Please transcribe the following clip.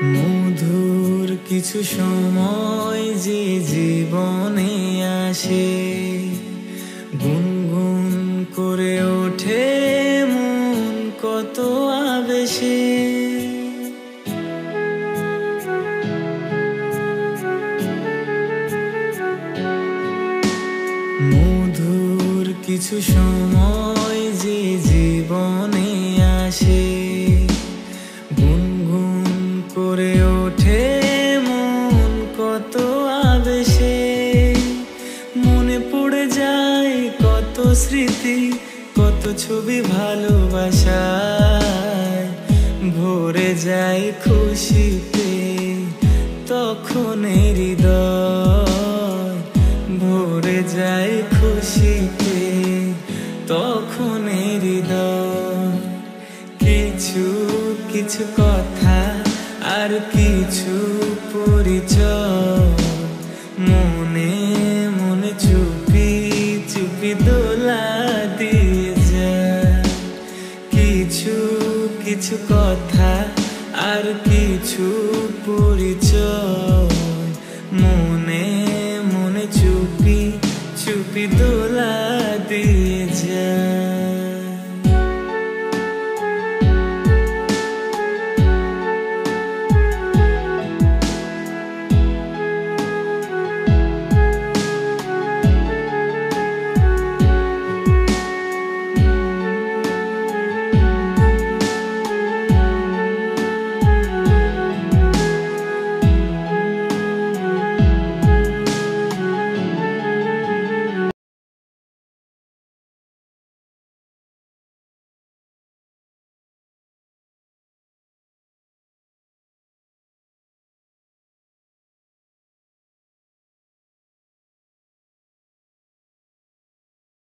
মধুর কিছু সময় যে জীবনে আসে, গুনগুন করে ওঠে মন কত আবেশে। মধুর কিছু সময় যে জীবনে আসে, গুনগুন করে ওঠে মন কত আবেশে। মনে পড়ে যায় কত স্মৃতি, কত ছবি ভালোবাসায়, ভরে যায় খুশিতে তখন হৃদয়, ভরে যায় খুশিতে তখন হৃদয়। কিছু কিছু কথা আর কিছু পরিচয়, মনে মনে চুপি চুপি দোলা দিয়ে যায়। কিছু কিছু কথা আর কিছু পরিচয়।